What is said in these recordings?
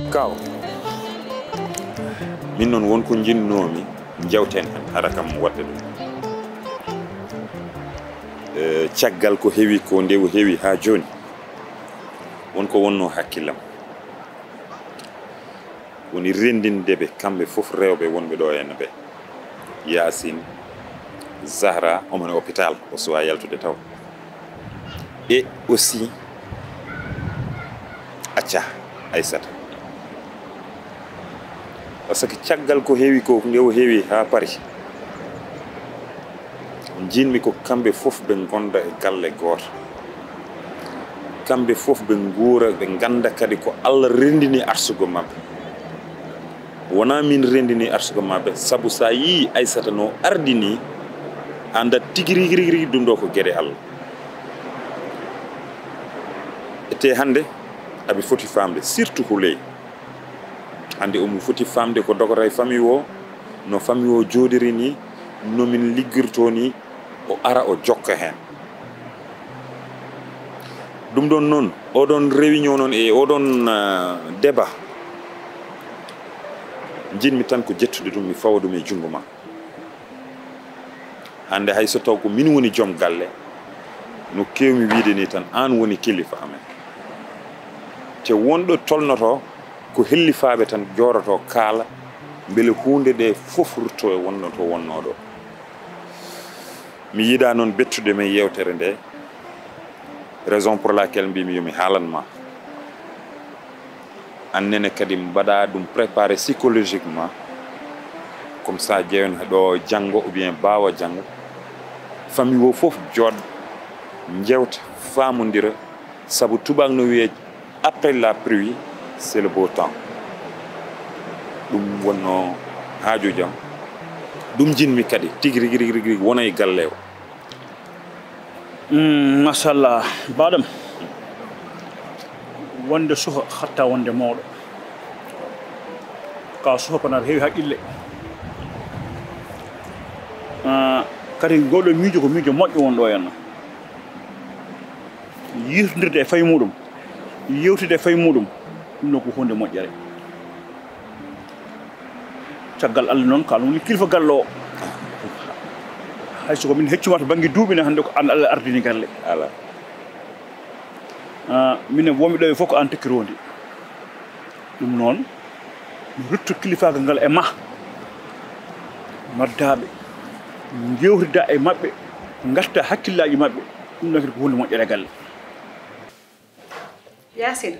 Kaw min non wonko jinnomi jawten hen harakam wadde dum ciaggal ko heewi ko ndewu heewi ha joni wonko wonno hakkillam woni rendindeɓe kamɓe fof rewɓe wonɓe ɗo henna ɓe Yasin Zahra omone hôpital o suwa yaltude taw et aussi Acha Aissata parce que ciaggal ko heewi ko ndewo heewi ha Paris jinmi ko kamɓe fof ɓe gonda e galle goto kamɓe fof ɓe nguura ɓe ganda kadi ko Allah rendini arsugo mabɓe wona min rendini arsugo mabɓe sabu sa yi Aissata no ardini anda tigi rigi ɗum ɗo ko gueɗe Allah te hande aɓe foti famde surtout Houleye hande omo foti famde ko dogora e famille o no famille o jodiri ni nomin liggirto ni o ara o jokka hen ɗum ɗon noon oɗon réunion noon e oɗon débat jinmi tan ko jettude ɗum mi fawa ɗum e jungo ma hande hay so taw ko min woni joom galle no kewmi wiide ni tan an woni kilifa amen te wonɗo tolnoto ko hellifaɓe tan joroto kaala beele hunde ɗe fof rutto e wonno to wonnoɗo mi yiɗa noon bettude men yewtere nde raison pour laquelle mbimi yomi haalanma annene kadi mbaɗa ɗum préparé psychologiquement comme ça jeewen ɗo janggo ou bien bawa janggo famille o fof jooɗ jewta famodira saabu tubak no wiye après la pluie c'est le beau temps ɗum wonno haaju jam ɗum jinmi kadi tigi rigi wona e galle o machallah baɗam wonde suho hatta wonde mawɗo ka suho kono aɗa heewi haqqille kadi goɗo miijo ko miijo moƴƴo wonɗo henna yirtodirde e fayi muɗum yewtide e fayi muɗum ɗum ɗo ko hunde moƴƴere caggal Allah noon kala woni kilifa galle o hayso ko min heccuma to banggue duuɓine hannde ko an Allah ardini galle ala minen wonɓe ɗo e fof ko an tekkirondi ɗum noon mi rutto kilifagal ngal e ma noddaɓe jewtida e mabɓe garta hakkillaji mabɓe ɗum ɗon kadi ko hunde moƴƴere galle Yasin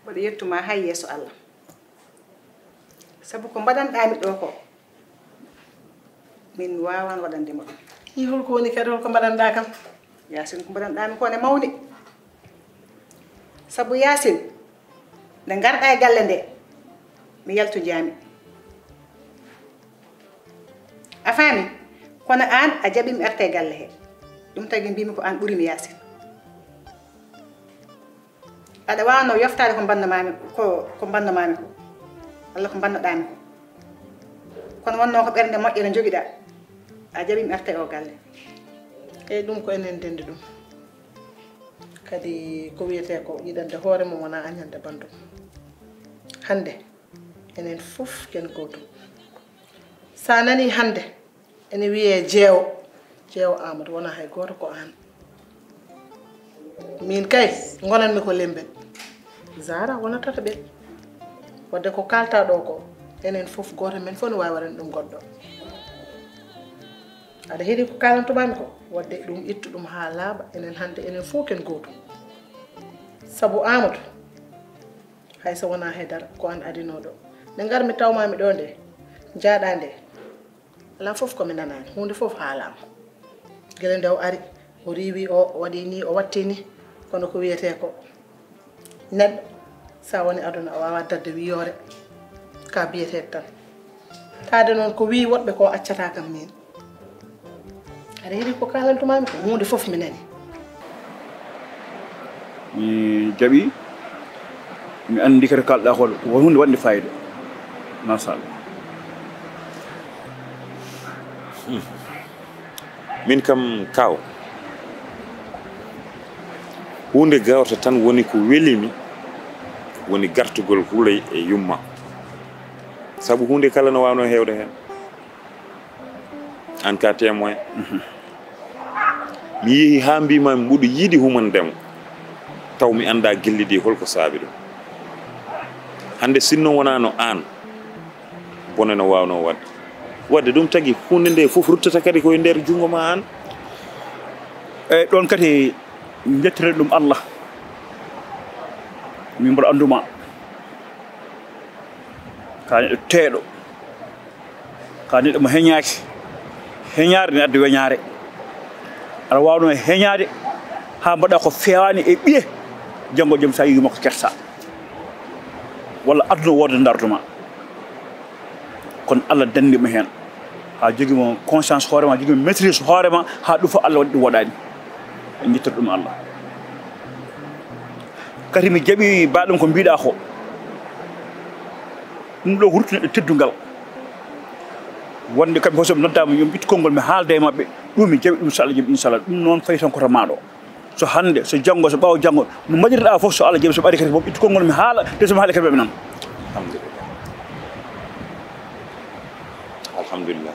mboɗo yettuma hay yeeso Allah sabu ko mbaɗanɗami ɗo ko min wawan waɗandema ɗum i holko woni kadi holko mbaɗanɗa kam Yasin ko mbaɗanɗami ko ne mawni sabu Yasin nde garɗa e galle nde mi yaltojami a faami kono an a jaɓimi arte e galle he ɗum tagi mbimi ko an ɓuurimi Yasin aɗa wawno yoftade ko bandamami ko bandamami ko walla ko bannoɗami ko kono wonno ko ɓernde moƴƴere joguiɗa a jaɓimi arte o galle eyyi ɗum ko enen dendi ɗum kadi ko wiyete ko yiɗande hoore mum wona añande bandum hande enen fof ken goto sa nani hande ene wiye jeewo Amadou wona hay goto ko an min kay gonanmi ko lembel Zara wona tata ɓe wadde ko kalta ɗo ko enen fof goto men fof no wawi waɗan ɗum goɗɗo aɗa heeɗi ko kalantumami ko wadde ɗum ittu ɗum ha laaɓa enen hande enen fof ken goto saabu Amadou hayso wona haydara ko an adinoɗo nde garmi tawmami ɗo nde jaaɗa nde ala fof komi nanani hunde fof haalama guila nde o ari o riwi o waɗi ni o watti ni kono ko wiyete ko neɗɗo sa woni aduna o wawa dadde wiyore ka biyete tan taade noon ko wi woɗɓe ko accata kam min aɗa heeɗi ko kalantumami ko hunde fof mi nani mi jaɓi mi andi kadi kalɗa ko hunde wonde fayida machallah min kam kaw hunde gawta tan woni ko welimi woni gartugol hulay e yumma sabu hunde kala no wawno hewde hen an ka témoin mi yeehi ha mbima mbuɗo yiiɗi humandemo taw mi anda gellidi holko saabi ɗum hande sinno wonano an bone no wawno wadde ɗum tagui hunde nde foof ruttata kadi koye nder jungo ma an eyyi ɗon kadi jettire ɗum Allah min mboɗo anduma ka neɗɗo teeɗo ka neɗɗo mo heñaki heñare ne adda weñare aɗa wawno heñade ha mbaɗa ko fewani e ɓiye janggo joom sa yima ko kersa walla aduna wodde darduma kono Allah dandima hen ha joguimo conscience hoorema joguimo maîtrise hoorema ha ɗum fof Allah waɗi ɗum waɗani en jettat ɗum Allah kadi mi jaɓi baɗum ko mbiɗa ko ɗum ɗo hurtu neɗɗo teddugal wonde kamɓe fof soɓe noddama yomi ɓittu konngol mi haalde e mabɓe ɗum mi jaɓi ɗum so Allah jaɓi inchallah ɗum noon fayi tan koto maɗo so hande so janggo so ɓawa janggo no maƴirɗa fof so Allah jaɓi so ɓari kadi momi ɓittu konngol mi haala de somi haali kadi ɓeɓe nan alhamdulillah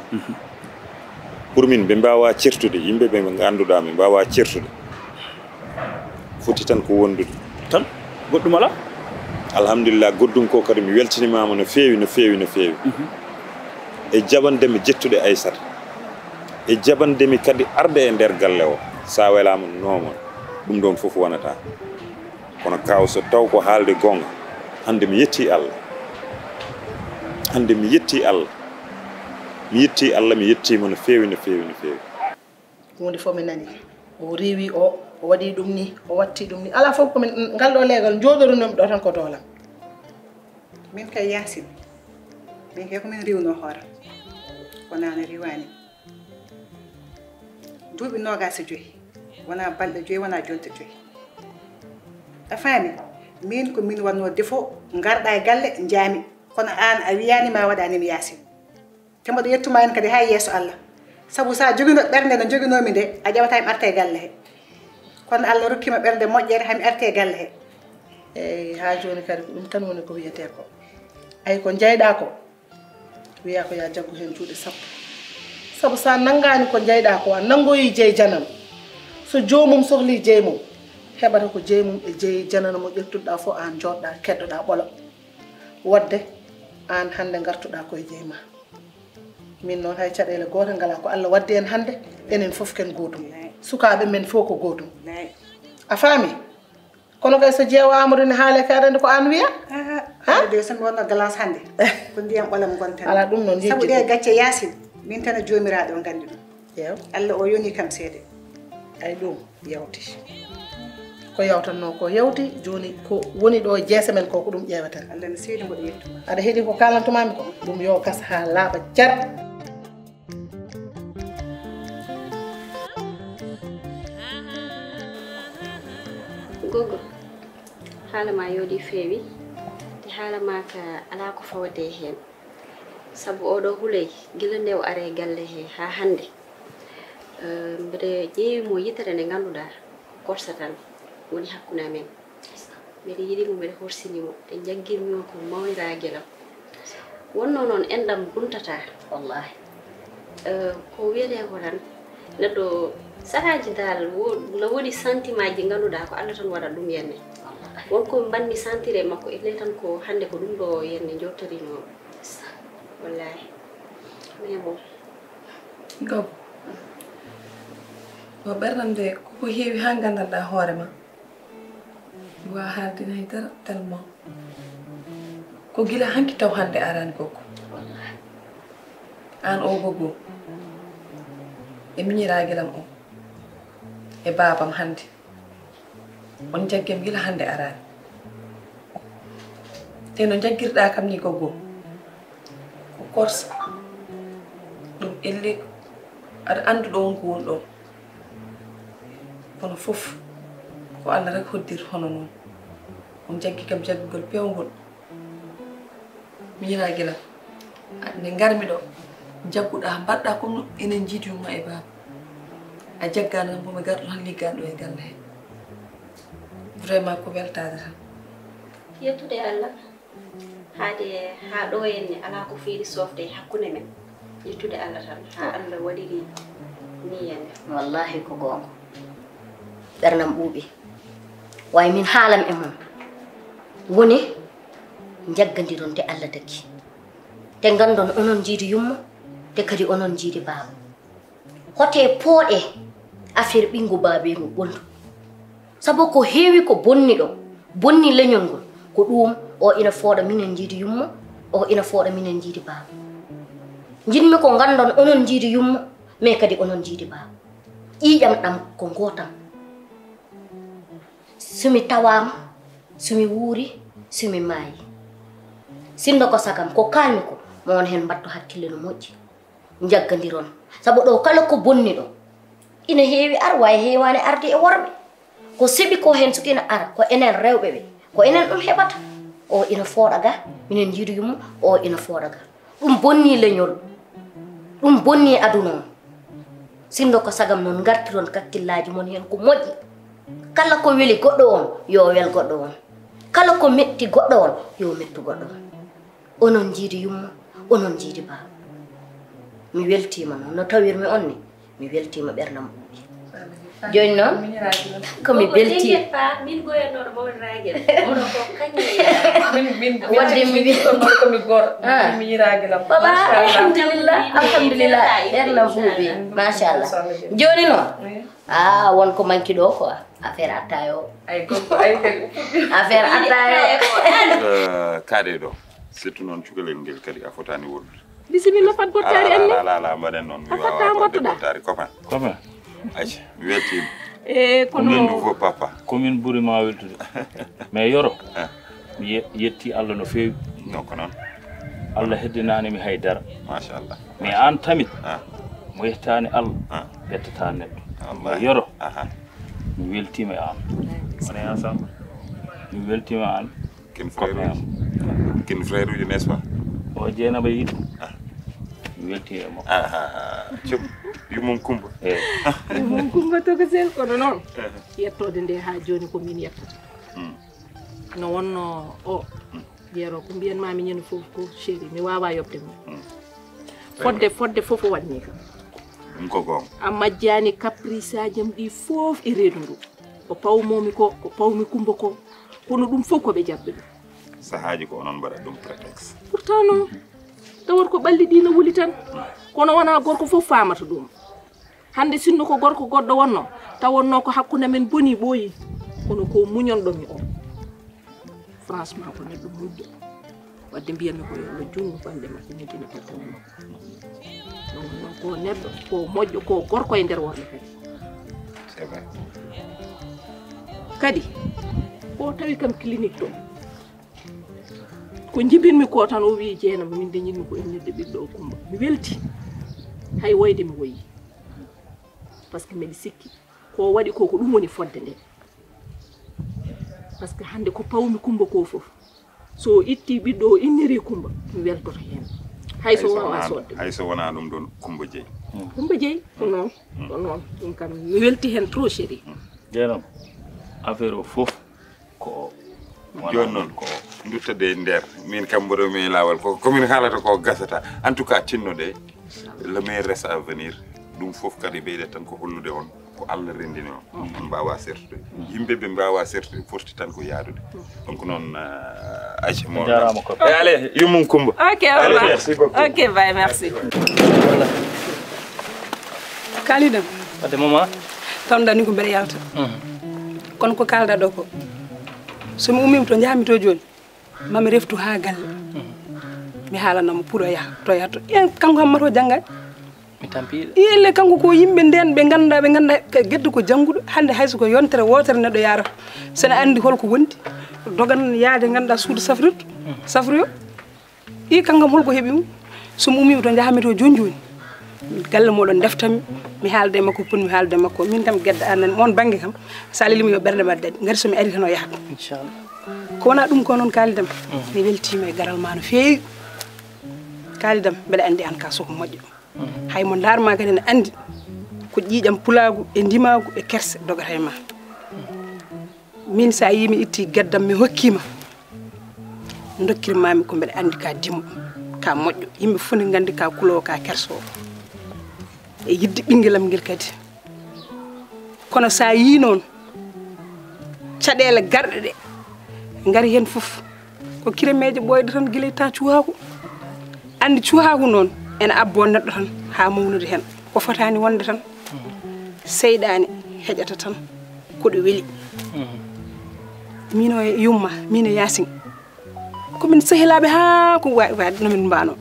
pour min ɓe mbawa certude yimɓe ɓe ganduɗa ɓe mbawa certude foti tan ko wondude tan goɗɗum ala alhamdulillah goddum ko kadi mi weltinimama no fewi no fewi no fewi e jabandemi jettude Aissata e jabandemi kadi arde e nder galle o sa welama nomon ɗum ɗon foof wonata kono kaw so taw ko haalde gonga hande mi yetti Allah hande mi yetti Allah mi yetti Allah mi yettima no fewi no fewi no fewi hunde fof mi nani o riwi o waɗi ɗum ni o watti ɗum ni ala fof komin ngal ɗo leegal joɗorunomi ɗo tan ko doolam min kay Yacine min kay komin riwno hooram wonano riwani duuɓi nogase joyi wona balɗe joyi wona jonte joyi a faami min ko min wanno défaut garɗa e galle jaami kono an a wiyanima waɗanimi Yacine te mboɗo yettuma hen kadi ha yeeso Allah saabu sa jogino ɓerde no joginomi nde a ƴewata mi arte e galle he kono Allah rokkima ɓerde moƴƴere hami arte e galle he eyyi ha joni kadi ko ɗum tan woni ko wiyete ko ay ko jeyɗa ko wiya ko ya jaggu hen juuɗe sappo saabu sa nanggani ko jeyɗa ko a nangoyi jeey janam so jomum sohli jeey mum heɓata ko jeey mum e jeey janana mo ƴettuɗa fof an joɗɗa keɗɗoɗa ɓolo wadde an hande gartuɗa koye jeey ma min noon hay caɗele goto ngala ko Allah waddi en hande enen fof ken gotum sukaɓe men fof ko gotum a faami kono kay so jeewo Amadou ne haale ka aɗa ko an wiya ha de somi wonno glace hande ko ndiyam ɓolam gonten ala ɗum noon saabu ɗe gacce Yacine min tan e jomiraɗo o gandi ɗum yew Allah o yoni kam seede ay ɗum yawti ko yawtanno ko yawti joni ko woni ɗo jeese men ko ɗum ƴeeweten Allah ne seedi mboɗo yettuma aɗa heeɗi ko kalantumami ko ɗum yo gas ha laaɓa jar gogo haala ma yoodi feewi te haala ma ka ala ko fawde hen sabu oɗo huley gila nde o are galle he ha hande mbeɗa ƴeewimo yitere nde ganduɗa korsatal woni hakkude amen mbeɗa yiɗimo mbeɗa horsinimo te jaggirmimo ko mawniraguelam wonno noon endam buntata wallahi ko wiyete ko tan neɗɗo saraji dal no woni sentiment ji ganduɗa ko Allah tan waɗa ɗum yenne wonko banni sentire makko ile tan ko hande ko ɗum ɗo yenne jottorino wallahi mais bon gob o ɓernande koko heewi ha gandanɗa hoorema wa haaldina hay dara tellement ko gila hanki taw hande arani gokko an o goggo e miñiraguelam o e babam hande on jaggem gila hande arani te no jaggirɗa kam ni goggo ko korsa ɗum elle aɗa anduɗo wonko woni ɗon kono fof ko Allah rek hoddir hono noon on jaggi kam jaggugol pewgol miñiraguelam nde garmi ɗo jagguɗa mbaɗɗa comme no enen jiidi yumma e baba a jaggano tan bomi garɗo tan ligganɗo e galle he vraiment ko weltade tan yettude Allah haade ha ɗo henne ala ko feeri sofde hakkunde men yettude Allah tan ha Allah waɗiri ni yende wallahi ko gonga ɓernam ɓuuɓi way min haalam e mum woni jaggadiron te Allah daggi te gandon onon jiidi yumma te kadi onon jiidi baaba hote pooɗe affaire ɓingu baabengu ɓoldu sabu ko heewi ko bonni ɗo bonni leñol ngol ko ɗum o ina fooɗa minen jiidi yumma o ina fooɗa minen jiidi baaba jinmi ko gandon onon jiidi yumma mais kadi onon jiidi baaba ƴiƴam ɗam ko gotam sumi tawama sumi wuuri sumi maayi sindo ko sagam ko kalmi ko mon hen mbatto hakkille no moƴƴi jaggadiron sabu ɗo kala ko bonni ɗo ina heewi ar way heewani arde e worɓe ko seɓi ko hen sukina ara ko enen rewɓe ɓe ko enen ɗum heɓata o ina fooɗa ga minen jiidu yumma o ina fooɗa ga ɗum bonni leñol ɗum bonni aduna o sindo ko sagam noon gartiron kakkillaji mon hen ko moƴƴi kala ko weli goɗɗo on yo wel goɗɗo on kala ko metti goɗɗo on yo mettu goɗɗo on onon jiidi yumma onon jiidi baba mi weltima noon no tawirmi on ni mi weltima ɓernam ɓuuɓi joni noon komi belti min goyannoɗo mawɗo ragel oɗo ko kañum wadde mi komi goto miñiraguelam baba alhamdulillah ɓernam ɓuuɓi machallah joni noon wonko manki ɗo quoi affaire attayo ay goggo ay kadi affaire attayo kaade ɗo surtout noon cukalel ngel kadi a fotani wollude bisimilla fat bottari en ni ala mbaɗen noon mi wawa bottari copain acca mi weltima kono min nouveau papa commune ɓuuri ma weltude mais yoro mi yetti Allah no feewi non ko noon Allah heddinani mi haydara machallah mais an tamit mo yettani Allah yettata neɗɗo yoro mi weltima e an on est ensemble mi weltima an ken frère uji n'est-ce pas o jeenaba yiɗo mi welti e mo cum yumum kumba mum kumba to ko sel kono noon yettode nde ha joni ko min yettata no wonno o jeero ko mbiyanmami ñande fof ko chéri mi wawa yobde mo fodde fof o waɗni kam ɗum ko gonga a majjani caprice ajam ɗi fof e reedu ndu ko pawmomi ko pawmi kumba ko kono ɗum fof koɓe jabɓe ɗum sahaji ko onon mbaɗa ɗum prétexte pourtant non tawat ko ɓalli ɗi no wuli tan kono wona gorko fof famata ɗum hande sinno ko gorko goɗɗo wonno tawonno ko hakkude men boni ɓooyi kono ko muñonɗomi o franchement ko neɗɗo muƴƴo wadde mbiyanmi ko yo jungo bande makko neddina tedde wonno non ko neɗɗo ko moƴƴo ko gorko e nder worɓe kadi c'est vrai kadi o tawi kam clinique ɗo ko jibinmi ko tan o wi jeenama min dañinmi ko ennirde ɓiɗɗo o Kumba mi welti hay woyde mi woyi par ce que mbiɗa sikki ko waɗi ko ɗum woni fodde nde par ce que hande ko pawmi Kumba ko fof so itti ɓiɗɗo o inniri Kumba mi weltoto hen hayso wawa sodde hayso wona ɗum ɗon Kumba jeeyi Kumba jeeyi ko noon ɗum kam mi welti hen trop chéri jeenam affaire o fof ko joni noon duttade nder min kam mboɗo mi lawol ko komin haalata ko gasata en tout cas tinnude le meilleur reste à venir ɗum fof kadi ɓeyde tan ko hollude on ko Allah rendini on on mbawa sertude yimɓe ɓe mbawa sertude forti tan ko yaadude donc noon aji mo allez yummum Coumba ok merci beaucoup ok bye merci kalidam ade mama tan dani ko mbeɗa yalta kono ko kalda ɗo ko somi ummima to jahmi to joni mami reftu ha galle mi haalanamo pour o yaha to yahto en kanko hammato janggani mi tampiɗo ille kanko ko yimɓe nden ɓe ganda guedde ko jangguɗo hande hayso ko yontere wotere neɗɗo yarata sene andi holko wondi dogan yaade ganduɗa suudu safroyo i kankam holko heeɓi mum somi ummima to jahmi to joni joni galle moɗon deftami mi haalde makko pun mi haalde makko min kam guedde anani on banggue kam sa lelima yo ɓerde ma daɗi gari somi ari tan o yahat inchallah ko wona ɗum ko noon kalidam mi weltima e garal ma no feewi kalidam mbeɗa andi an ka soko moƴƴo hay mo darma kadi ne andi ko ƴiiƴam pulagu e ndimagu e kerse dogata e ma min sa yimi itti gueddam mi hokkima dokkirmami ko mbeɗa andi ka dimmo ka moƴƴo yimɓe fof ne gandi ka kulowo ka kersowo e yidde ɓinguelam guel kadi kono sa yi noon caɗele garɗe ɗe ngari hen foof ko kiremeje ɓoyɗe tan guila ta cuhaku andi cuhaku noon ene abbo neɗɗo tan ha mawnude hen ko fotani wonde tan seyɗani heƴata tan koɗo weeli min o yumma min e yasin komin sehilaɓe ha ko waɗi nomin mbano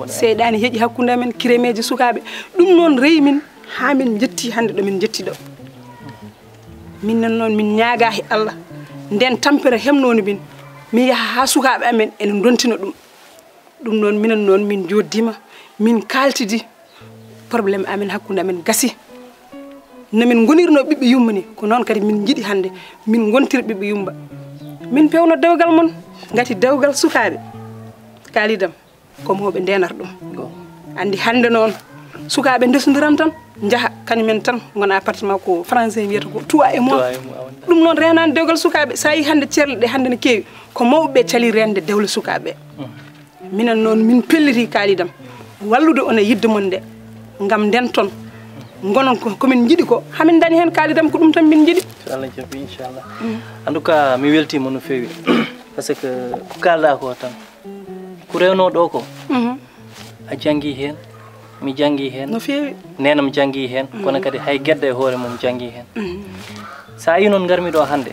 seyɗani heeƴi hakkude amen kiremeje sukaɓe ɗum noon reyi min ha min jetti hande ɗo min jetti ɗo min nan noon min ñaaga e Allah nden tampere hemnoni min mi yaha ha sukaɓe amen ene dontina ɗum noon minen noon min joddima min kaltidi probléme amen hakkude amen gasi nomin gonirno ɓiɓɓe yumma ni ko noon kadi min jiiɗi hande min gontira ɓiɓɓe yumba min pewno dewgal mon gati dewgal sukaɓe kalidam ko moɓe ndenar ɗum andi hande noon sukaɓe ndesodiran tan jaaha kañumen tan gona appartement ko français wiyata ko tuwa e mo ɗum noon renani dewgal sukaɓe sa yi hande cerle ɗe hande ne kewi ko mawɓe cali rende dewle sukaɓe minen noon min pelliti kalidam wallude on e yidde mon nde gam nden ton gonon komin jiiɗi ko hamin dañi hen kalidam ko ɗum tan min jiiɗi inchallah jabi inchallah en tout cas mi weltima no fewi par ce que ko kalɗa ko tan ko rewno ɗo ko a jangi hen mi jangi hen no fewi nenam jangi hen kono kadi hay guedde e hoore mum jangi hen sa yi noon garmi ɗo hande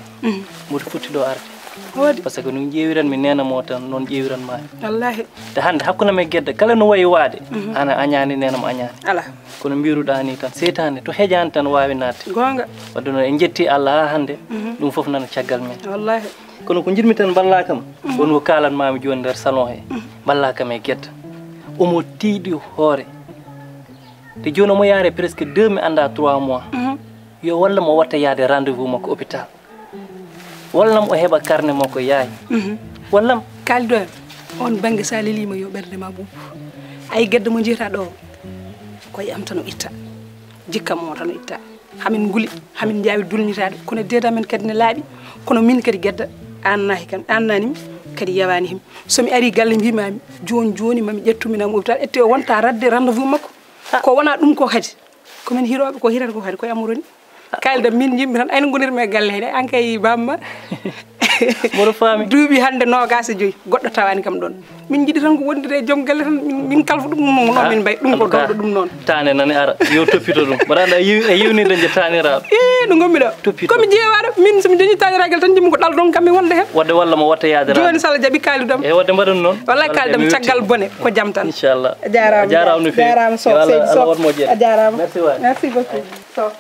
mboɗo futti ɗo arde wodi par ce que no ƴeewiranmi nenamo tan noon ƴeewiranmami wallahi te hande hakkunam e guedde kala no wayi waade ana añani nenam añani ala kono mbiruɗa ni tan seytane to heƴani tan wawi nadde gonga wadde noon en jetti Allah ha hande ɗum foof nana caggal men wallahi kono ko jirmi tan balla kam won ko kalanmami joni nder salon he balla kam e guedde omo tiiɗi hoore te joni omo yaare presque 2 mi anda 3 mois yo walla mo watta yaade rendez-vous makko hôpital wallam o heɓa carnet makko yaayi wallam kaldo on banggue sa lelima yo ɓerde ma ɓuuɓ ay guedde mo jiita ɗo koye am tan o itta jikkam mo tan o itta hamin guli hamin jawi dulnitade kono deda men kadi ne laaɓi kono min kadi guedda annaki kam annanimi kadi yawani him somi ari galle mbimami joni mami ƴettuminamo hôpital ette o wonta radde rendez-vous makko ko wona ɗum ko kadi komin hiroɓe ko hirata ko kadi koye amoroni kalda min yimɓe tan ayno gonirmi e galle he an kay bamma moɗo faami duuɓi hande 25 goɗɗo tawani kam ɗon min jiiɗi tan ko wondire e joom galle tan min kalfa ɗum noon min mbay ɗum ko dowɗo ɗum noon tane nane ara yo toppito ɗum mbaɗa anda e yiwnide je taniraɗo ɗo gommi ɗo komi jeewaɗo min somi dañi taniragal tan jimmi ko ɗal ɗon kam mi wonde hen wadde walla mo watta yaadira joni sala jaaɓi kalidam e wadde mbaɗon noon wallahi kalidam caggal bone ko jaam tan inchallah a jarama no fewi jarama so seydi so a jarama merci waay merci beaucoup so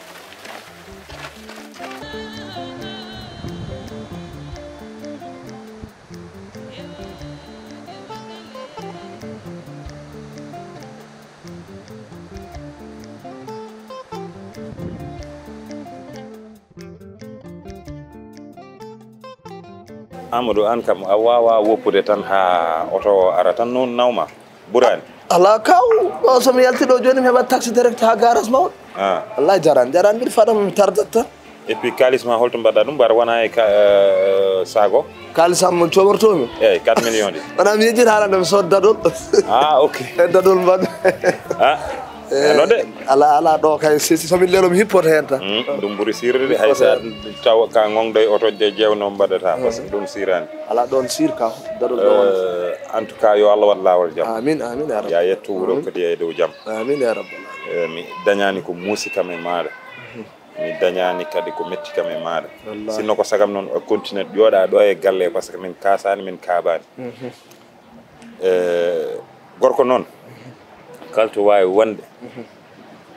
Amadou an kam a wawa woppude tan ha auto ara tan non nawma ɓurani ala kaw ɗo somi yaltiɗo joni mi heɓat taxi direct ha garage mawɗo wallahi jaran mbiɗa faɗa mi tardat tan et puis kalis ma holto mbaɗɗa ɗum mbaɗa wona e sago kalisam mon cobortomi eyyi 4 millions de wona mi yejjita haala nde mi sod dadol ok e dadol mbaɗ non de ala ɗo kay somi lelo mi hippoto hen tan ɗum ɓuuri sirde de hay sa taw ka gonɗo e oto de jewno mbaɗata par ce que ɗum sirani ala ɗon sir ka dadol ɗo en tout cas yo Allah wat lawol jaam amin amin ya rabbi ya yetto wuro kadi e dow jaam amin ya rabbi mi dañani ko muusi kam e maɗa mi dañani kadi ko metti kam e maɗa sinno ko sagam noon o continue jooɗa ɗo e galle par ce que min kasani min kaabani gorko noon kalto wawi wonde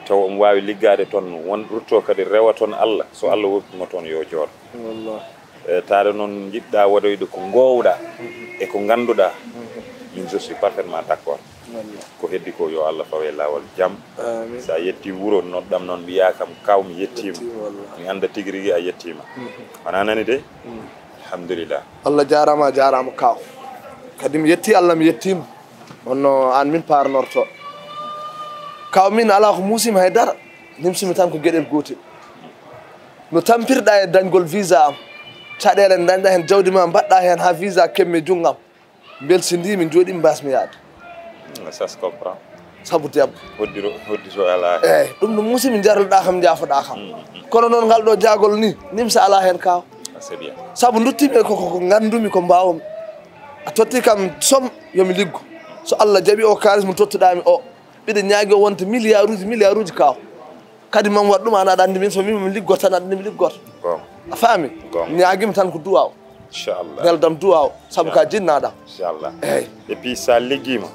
taw omo wawi liggade toon won rutto kadi rewa toon Allah so Allah woppimo toon yo jooɗo taade noon jiɗɗa waɗoyde ko gowɗa e ko ganduɗa min je suis parfaitement d' accord ko heddi ko yo Allah fawe lawol jaam sa yetti wuro noddam noon mbiya kam kaw mi yettima mi anda tigui rigui a yettima wona nani de alhamdulillah Allah jarama kaw kadi mi yetti Allah mi yettima onno an min parnorto kaw min ala ko musima haydara nimsimi tan ko gueɗel gotel no tampirɗa e dañgol visa am caɗele dañɗa hen jawdi ma mbaɗɗa hen ha visa kemme junggam belsidi min jooɗi mbasmi yaade ça se comprend sabu debbo hoddito ala eyyi ɗum no musimi jarloɗa kam jaafoɗa kam kono noon ngal ɗo jagol ni nimsa ala hen kaw c'est bien saabu duttimi ko gandumi ko mbawmi a totti kam somme yomi liggo so Allah jaaɓi o kalis mo tottuɗami o ɓiɗa ñaagui o wonta milliard uji kaw kadi mam waɗ ɗum an aɗa andi min so mimi mi liggoto tan aɗa andi mi liggoto a faami ñaaguimi tan ko duwaw inchallah beldam duwaw saabu ka jinnaɗam inchallah eyyi et puis sa ligguima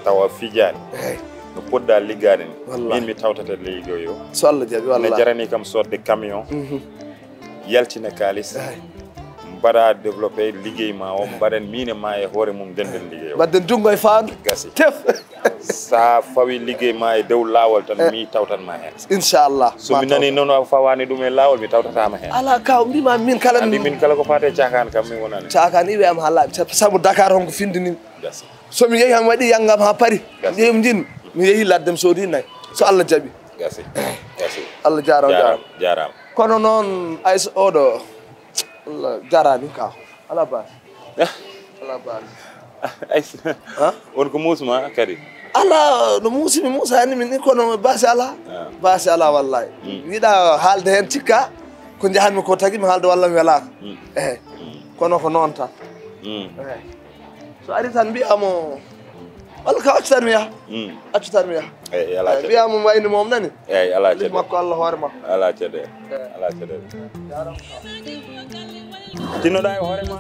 tawa fijani eyyi no poɗɗa liggade ni min mi tawtata liggo yo so Allah jaaɓi wallahi ne jarani kam sodde camion yaltina kalis mbaɗa développé liggey ma o mbaɗen mine ma e hoore mum denden liggey o mbaɗen junggo e faandu gasi tef sa fawi liggey ma e dow lawol tan mi tawtanma hen inchallah somi nani noon a fawani ɗum e lawol mi tawtatama hen ala kaw mbima min kala andi min kala ko fate cakane kam min wonani cakane iwe am ha laaɓi saabu Dakar on ko findini gasi somi yeehi han waɗi yanggam ha paari ƴeymi jinmi mi yeehi ladde mi soodi nayyi so Allah jaaɓi gasi Allah jarama kono noon ayso oɗo Allah jarani kaw ala basi ala basi on ko musma kadi ala no muusimi muusani min ni kono basi ala wallahi yiiɗa haalde hen cikka ko jahanmi ko tagui mi haalde walla mi welaka eyyi kono ko noon tan eyyi so ari tan mbiyamo walla ka accu tan mi yaha accu tan mi yaha eyyi ala caɗele mbiyamo wayni mom nani eyyi ala caɗele makko Allah hoore makko ala caɗele ala caɗele tinnoɗa e hoore ma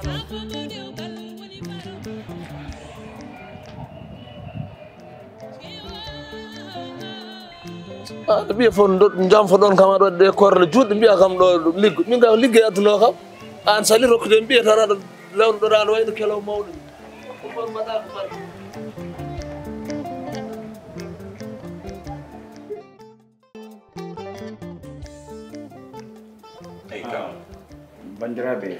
aɗa mbiya fof jamfo ɗon kam aɗa waɗde korle juɗɗe mbiya kam ɗo liggo min kam liggey adduno kam an sali rokkude mbiya tan aɗa lewnuɗoɗa aɗa wayno kelaw mawɗo ɗum mbaɗa ko mbaɗa bandiraɓe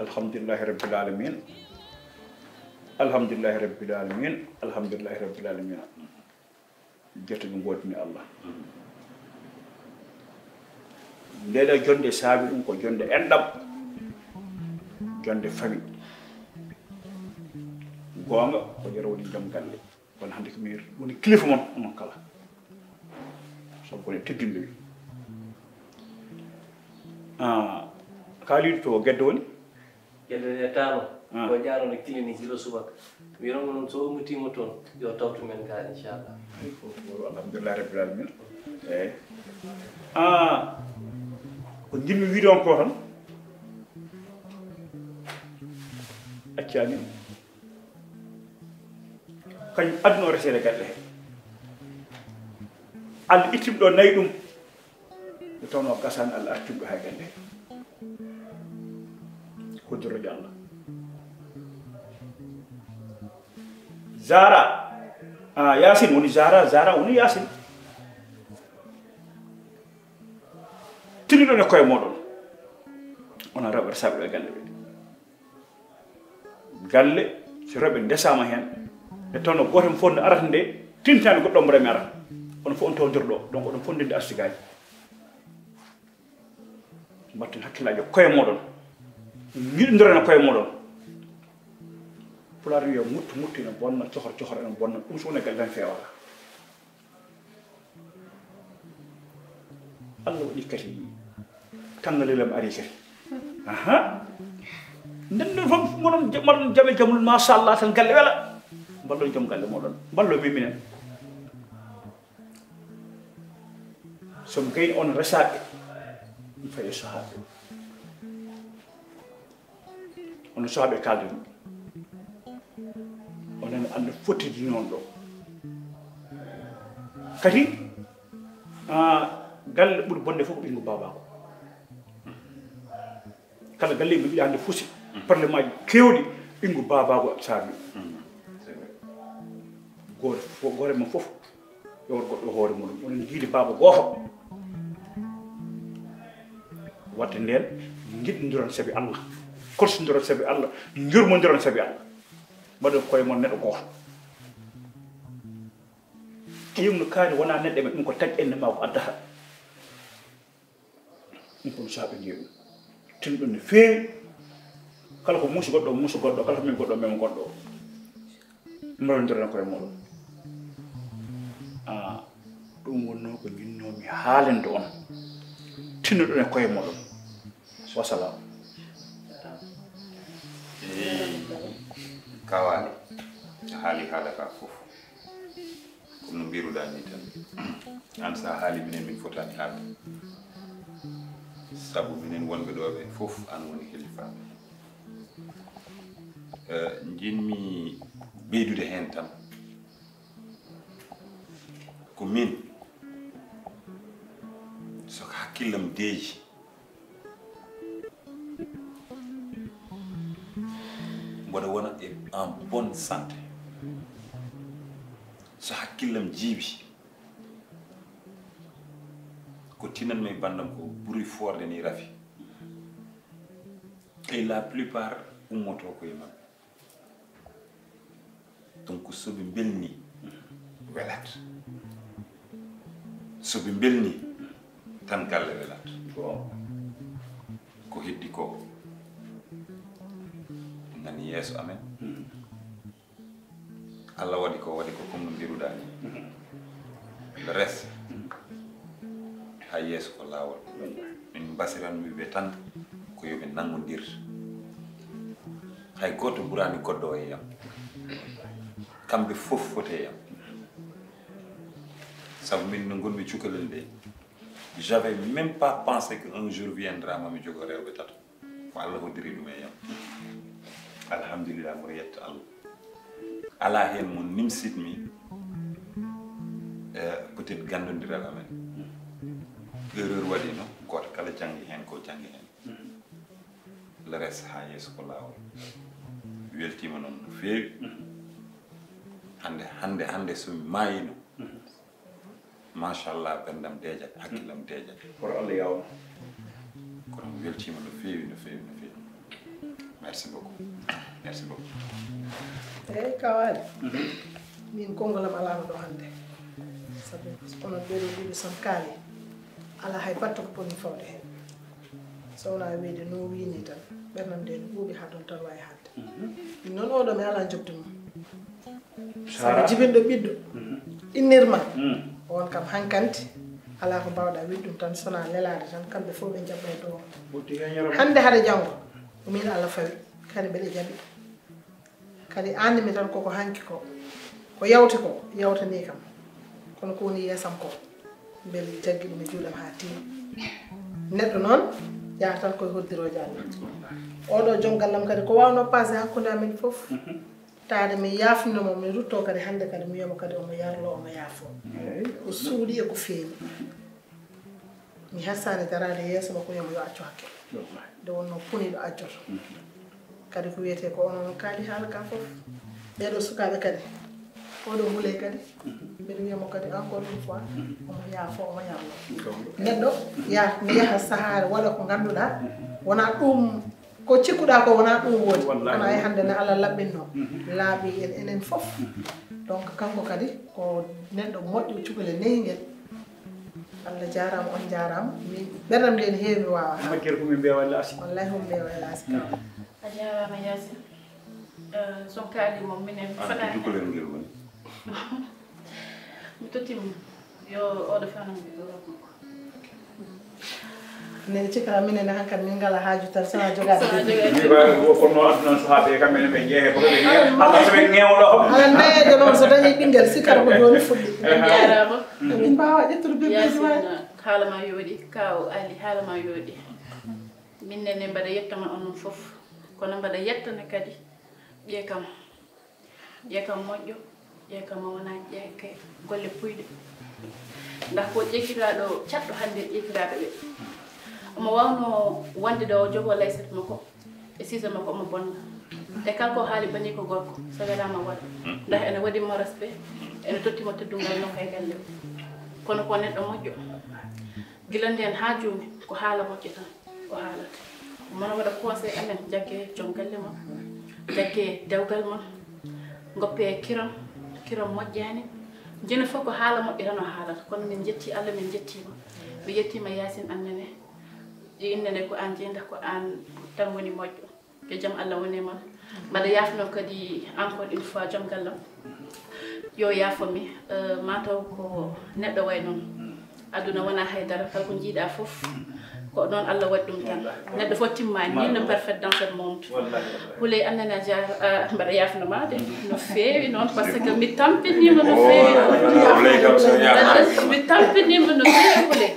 alhamdulillahi rabbil alamin alhamdulillahi rabbil alamin alhamdulillahi rabbil alamin jettoɓe gotini Allah ndeɗo jonde saabi ɗum ko jonde enɗam jonde famille gonga ko jara woni joom galle kono hande ko mi woni kilifa moon onon kala sabu kone teddinɗomi kaaliɗo to guedde woni gueɗe tano ko jaarano clinique hilo subaka wirono noon so ummitima toon yo tawtu men ga inchallah alhamdulillah rabbil alamin eyyi ko jinmi wiide on ko tan accani kañum aduna o resede galle he Allah ittim ɗo nayi ɗum nde tawno gasani Allah artim ɗo ha galle he koddirojo Allah Zara Yasin woni Zara woni Yasin tiniɗon e koye moɗon ona rewɓe resaɓe e galle ɓe galle so rewɓe ndesama hen nde tawno goto fof nde arata nde tintani goɗɗo mo remi arata on fof on tawdir ɗo donc oɗon fof ndende arsigaji mbatten hakkillaji koye moɗon giɗodiren koye moɗon pulaar wiya muttu ene bonna cohor ene bonna ɗum so woni galle tan fewata Allah waɗi kadi tangalelam ari kadi nden ɗon fof moɗon jaɓe jamul machallah tan galle wela mballo joom galle moɗon mballo minen somi gayni on resaɓe mi faye sahaɓe ono sahaɓe kalde ɗum onen anda fottidi noon ɗo kadi galle ɓuuri bonde fof ko ɓingu babako kala galle mi wiɗa hande fusi probléme aji kewɗi ɓingu babako saabi gore mum fof yowor goɗɗo hoore muɗum onen jiidi baba goto wadde nden giɗodiron saabi Allah korsodiron saabi Allah jurmodiron saabi Allah mbaɗon koye mon neɗɗo goto yimno kaani wona neɗɗo men ɗum ko tag enne ma ko addata ɗum kono saaɓe jeeyi ɗum tinɗum no feewi kala ko muusi goɗɗo kala ko min goɗɗo memo goɗɗo mbaɗodiron koye moɗon ɗum wonno ko jinnomi haalende on tinnoɗon e koye moɗon wasalam kawani haali haala ka fof comme no mbiruɗani tan an sa haali minen min fotani haalde sabu minen wonɓe ɗo ɓe fof an woni helifaɓe jinmi ɓeydude hen tan ko min soko hakkillam deeji mboɗo wona en bonne santé so hakkillam jiibi ko tinanmi bandam ko ɓuuri forde ni rafi et la plupart ummoto koye mabɓe donc soɓe belni welat soɓe belni tan galle welat ko heddi ko nani yeeso amen Allah waɗi ko comme no mbiruɗa ni le reste ha yeeso ko laawol min mbasiranmi ɓe tan ko yoɓe nangodir hay goto ɓurani goɗɗo e yam kamɓe fof foti e yam sabu min no gonmi cukalel nde j'avais même pas pensé qu'un jour viendra mami jogo rewɓe tato ko Allah hoddiri ɗum e yam alhamdulillah mboɗo yetta Allah ala hen mo nimsitmi peut être gandodiral amen erreur waɗino goto kala janggi hen ko janggi hen le reste ha yeeso ko laawol weltima noon no feewi hande somi mayino machallah ɓendam deejat hakkillam deejat koto Allah yawno kono mi weltima no feewi merci beaucoup eyyi kawaade min kongolam alano ɗo hannde sabu onon ɓeɗo ɗiɗi son kaali ala hay batta ko poni fawde hen so wona wiide no wini tan ɓernam nde no ɓuuɓi ha ɗon tan wawi hadde min noon oɗo mi ala jobdi mum sabu jibinɗo ɓiɗɗo innirma on kam hankanti ala ko mbawɗa wiɗɗum tan sona lelade tan kamɓe fof ɓe jaɓɓa e dow hande haade janggo min Allah fawi kadi mbeɗe jaɓi kadi andimi tan koko hanki ko yawti ko yawtani kam kono ko woni yeesam ko beele jaggi ɗum e juuɗam ha tiimi neɗɗo noon yaha tan koye hoddiroje Allah oɗo joom gallam kadi ko wawno passé hakkude amin fof taade mi yafninomo mi rutto kadi hande kadi mi wiyamo kadi omo yarlo omo yaafo ko suuɗi e ko feeñi mi hassani darade yeeso makko yomo yo accu hakke nde wonno puniɗo accoto kadi ko wiyete ko onon kaali haala ka fof ɓeɗo sukaɓe kadi oɗo huule kadi mbeɗa wiyamo kadi encore une fois omo yaafo omo yarlo neɗɗo mi yaha sahare waɗa ko ganduɗa wona ɗum ko cikkuɗa ko wona ɗum woni wona e hande ne Allah laɓɓinno laaɓi en enen fof donc kanko kadi ko neɗɗo moƴƴo cukalel neyguel Allah jarama on jarama ɓerdam nde ne heewi wawa majjere ko min mbiya walla asi wallahi hum mbiya walla asi a jarama Yasin son kaali mom minen fota jukulen ngel woni mi tottima yo oɗo fanam ɓe ɗo nene cikara minen hankkadi min ngala haaju tan sana jogade kono addunan sahaɓe kamɓene ɓe jeehe boɓe haka soɓe ŋewɗo ala nayeede noon so dañi ɓinguel sikkata ko joni fuɗɗi en jarama min mbawa ƴettude bébéji ma haalama yooɗi kaw ali haalama yooɗi min nene mbaɗa yettama onon foof kono mbaɗa yettane kadi ƴeekam moƴƴo ƴeekam wona ƴeeke golle puyɗe ndax ko ƴeekiraɗo catɗo hannde ƴeekiraɓe ɓe omo wawno wonde ɗo o jogo laysat makko e sise makko omo bonna te kala ko haali bani ko gorko so welama waɗa ndax ene waɗimo respect ene tottimo teddungal nokka e galle kono ko neɗɗo moƴƴo gila nden ha joni ko haala moƴƴo tan o haalata mono waɗa conseil amen jagge joom galle mon jagge dewgal mon goppe kiram moƴƴani joni fof ko haala moƴƴo tan o haalata kono min jetti Allah min jettima mi yettima Yasin annene innene ko an jeyda ko an tan woni moƴƴo yo jaam Allah woni mon mbaɗa yafno kadi encore une fois joom gallam yo yaafomi mataw ko neɗɗo way noon aduna wona haydara kala ko jiiɗa fof ko noon Allah waɗi ɗum tan neɗɗo fof timmani ni no parfait dans ce monde Houleye annene a jar mbaɗa yafnoma de no feewi noon par ce que mi tampinima no feewi mi tampinima no feewi Houleye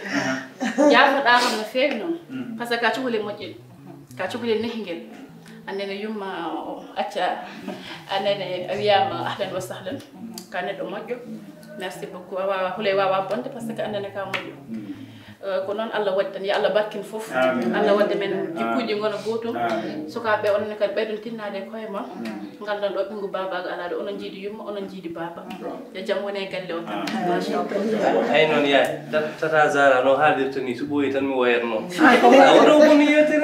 yafoɗama no feewi noon par ce que ka cukalel moƴƴel ka cukalel nehiguel annene yumma acca annene a wiyama ahlan wa sahlan ka neɗɗo moƴƴo merci beaucoup Houleye wawa bonde par ce que annene ka moƴƴo ko noon Allah waɗi tan yo Allah barkin fof Allah wadde men jikkuji gona gotum sukaɓe onne kadi ɓeyɗon tinnade e koye mon gandan ɗo ɓingu babago ala ɗo onon jiiɗi yumma onon jiiɗi baba yo jaam woni e galle o tan machallah ay noon yaay tata Zara no haalirta ni so ɓooyi tan mi woyatno oɗo boni yetere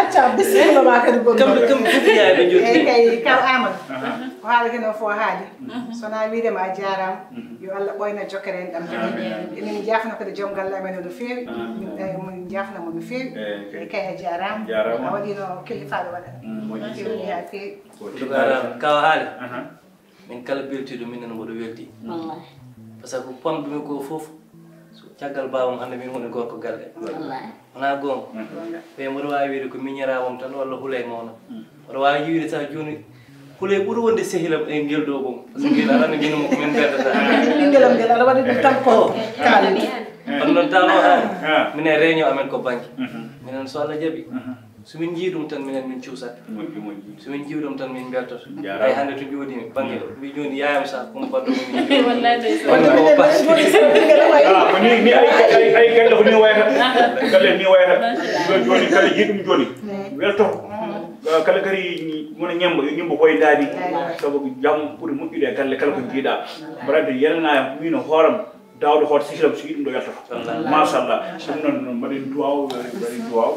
acca bisimilla ma kadi kamɓe fof yaay ɓe jotti kay kaw Amadou ko haalake no fo haali sona wiidema a jarama yo Allah ɓoyna jokkere en ɗam emin jafna kadi joom galle amen no feewi min jafnamo no feewi e kay a jarama a waɗino kilifaɗo waɗa fewni ha feewi kawa haali min kala beltiɗo minen mboɗo welti par ce que pomɗumi ko fof caggal bawam hande min woni gorko galle wona gonga ɓe mboɗo wawi wiide ko miñiramam tan walla Houleye mawna mboɗo wawi yiwide sa joni Houleye ɓuuri wonde sehilam e ngel ɗo ɓom par ce que ngel arani minimo komin beddata ɓinguelam ngel aɗa waɗi ɗum tan ko kaali on noon tano an minen réunion amen ko banque minen so Allah jaaɓi somin jii ɗum tan minen min cuusat somin jii ɗum tan min beltoto ay hannde to jooɗimi banque mbi joni yayam sa kono baɗɗo ni ay galle ko ni wayata galle ni wayata joni kala jiiɗum joni weltoto kala gari mona ñembo hoydani sabu jam ɓuuri moƴƴude e galle kala ko jiiɗa mbaɗade yenana mino hooram dawde hoto sihilam so yiɗum ɗo yaltoto machallah ɗum noon mbaɗen duwaw mbaɗen duwaw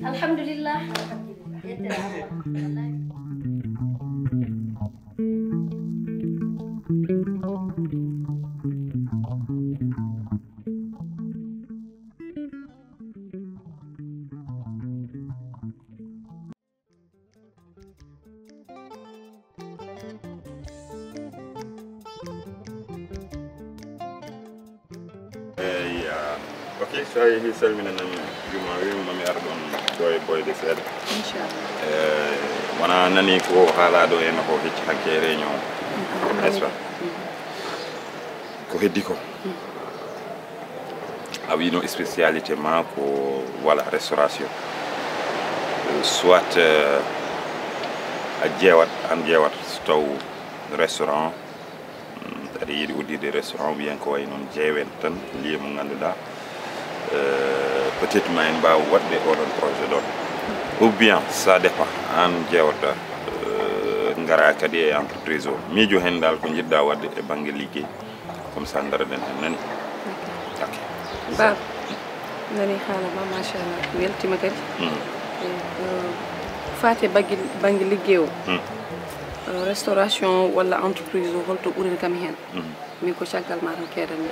alhamdulillah ok so a yeehi salminanami juma wimami ara ɗon ɗo e boyde seeɗa inchallah wona nani ko haalaɗo henna ko hecci hakke réunion n'est ce pas ko heddi ko a wino spécialité ma ko voilà restauration soit a ƴeewat an ƴeewat so taw restaurant aɗa yiiɗi uddide restaurant bien ko way noon jeewen tan lieu mo ngannduɗa peut être ma en mbawa waɗde oɗon projet ɗon ou bien ça dépend an ƴeewata ngara kadi e entreprise o miijo hen dal ko jiɗɗa wadde e banggue ligguey comme ça ndara den hen nani ok bab nani haala ma machallah weltima kadi fate baggi liggeewo restauration walla entreprise o holto ɓurini kam hen min ko caggal ma tan keedanmi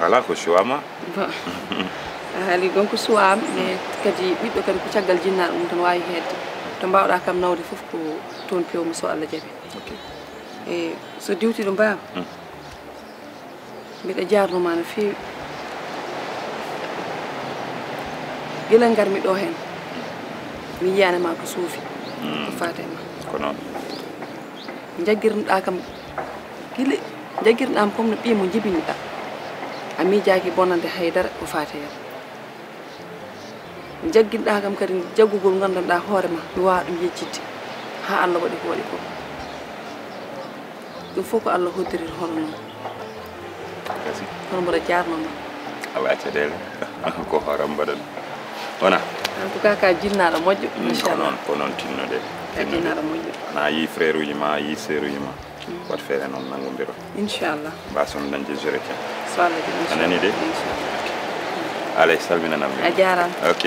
ala ko choix a haali donc suwam mais kadi ɓiɗɗo kadi ko caggal jinnaɗo mum tan wawi hedde to mbawɗa kam nawde foof ko toon pewmi so Allah jaaɓi e so diwti ɗo mbama mbiɗa jarnoma no fewi guila garmi ɗo hen mi yiyanema ko suufi ko fate ma ko noon jaggirnoɗa kam guila jaggirnoɗam comme no ɓiimo jibiniɗa a miijaki bonande haydara ko fate hen jagginɗa kam kadi jaggugol gandanɗa hoorema mi wawa ɗum yejjidde ha Allah waɗi ko waɗi ko ɗum fof ko Allah hoddirir hono noon hono mbaɗa jarnoma ala caɗele ko hooram mbaɗa ɗum wona en tout cas ka jinnaɗo moƴƴo inchallah ko noon tinnude ka jinnaɗo moƴƴo ana yi frère uji ma yi sœur uji ma wat feere noon nangodiro inchallah mbason dañde jureke so Allah jaɓi anani de inchallah allez salminanam a jarama ok